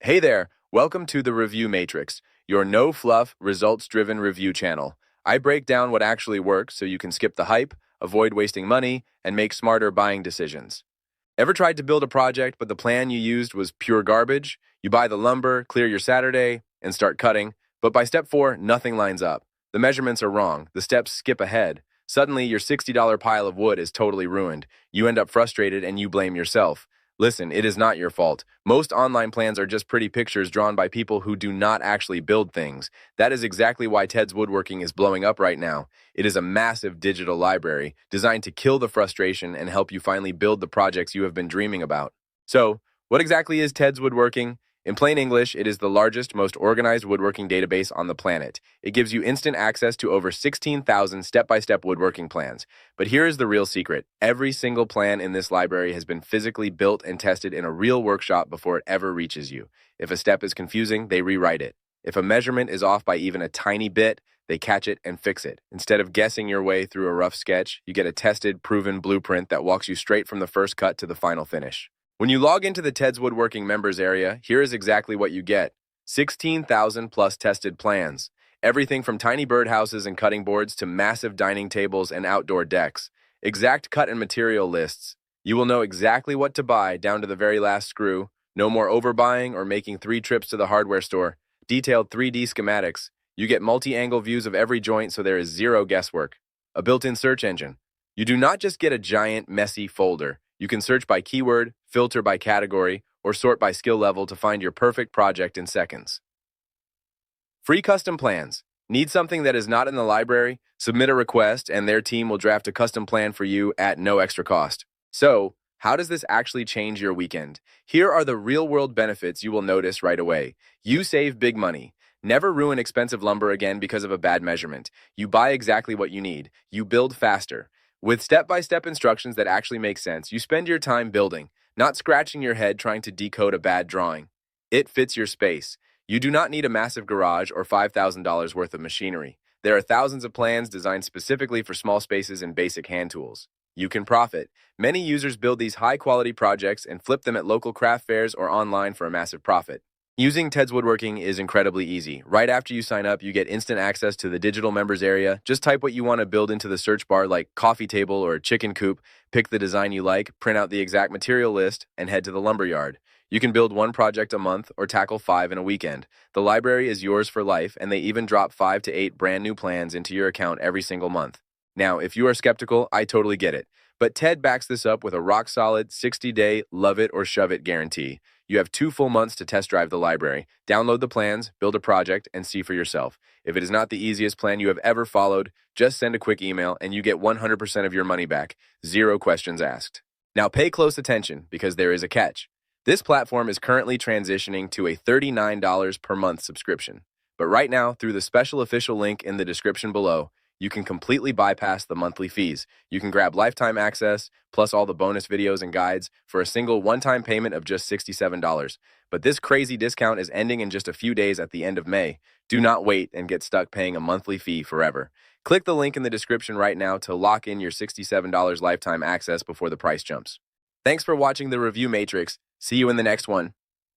Hey there, welcome to the Review Matrix, your no-fluff, results-driven review channel. I break down what actually works so you can skip the hype, avoid wasting money, and make smarter buying decisions. Ever tried to build a project, but the plan you used was pure garbage? You buy the lumber, clear your Saturday, and start cutting, but by step 4, nothing lines up. The measurements are wrong, the steps skip ahead. Suddenly, your $60 pile of wood is totally ruined. You end up frustrated and you blame yourself. Listen, it is not your fault. Most online plans are just pretty pictures drawn by people who do not actually build things. That is exactly why Woodworking is blowing up right now. It is a massive digital library designed to kill the frustration and help you finally build the projects you have been dreaming about. So, what exactly is Woodworking? In plain English, it is the largest, most organized woodworking database on the planet. It gives you instant access to over 16,000 step-by-step woodworking plans. But here is the real secret. Every single plan in this library has been physically built and tested in a real workshop before it ever reaches you. If a step is confusing, they rewrite it. If a measurement is off by even a tiny bit, they catch it and fix it. Instead of guessing your way through a rough sketch, you get a tested, proven blueprint that walks you straight from the first cut to the final finish. When you log into the TedsWoodworking members area, here is exactly what you get. 16,000 plus tested plans. Everything from tiny birdhouses and cutting boards to massive dining tables and outdoor decks. Exact cut and material lists. You will know exactly what to buy down to the very last screw. No more overbuying or making 3 trips to the hardware store. Detailed 3D schematics. You get multi-angle views of every joint so there is zero guesswork. A built-in search engine. You do not just get a giant, messy folder. You can search by keyword, filter by category, or sort by skill level to find your perfect project in seconds. Free custom plans. Need something that is not in the library? Submit a request and their team will draft a custom plan for you at no extra cost. So, how does this actually change your weekend? Here are the real-world benefits you will notice right away. You save big money. Never ruin expensive lumber again because of a bad measurement. You buy exactly what you need. You build faster. With step-by-step instructions that actually make sense, you spend your time building, not scratching your head trying to decode a bad drawing. It fits your space. You do not need a massive garage or $5,000 worth of machinery. There are thousands of plans designed specifically for small spaces and basic hand tools. You can profit. Many users build these high-quality projects and flip them at local craft fairs or online for a massive profit. Using TedsWoodworking is incredibly easy. Right after you sign up, you get instant access to the digital members area. Just type what you want to build into the search bar like coffee table or chicken coop, pick the design you like, print out the exact material list, and head to the lumberyard. You can build 1 project a month or tackle 5 in a weekend. The library is yours for life, and they even drop 5 to 8 brand new plans into your account every single month. Now, if you are skeptical, I totally get it. But Ted backs this up with a rock-solid 60-day love-it-or-shove-it guarantee. You have 2 full months to test drive the library. Download the plans, build a project, and see for yourself. If it is not the easiest plan you have ever followed, just send a quick email and you get 100% of your money back. 0 questions asked. Now pay close attention because there is a catch. This platform is currently transitioning to a $39 per month subscription. But right now, through the special official link in the description below, you can completely bypass the monthly fees. You can grab lifetime access, plus all the bonus videos and guides for a single one-time payment of just $67. But this crazy discount is ending in just a few days at the end of May. Do not wait and get stuck paying a monthly fee forever. Click the link in the description right now to lock in your $67 lifetime access before the price jumps. Thanks for watching the Review Matrix. See you in the next one.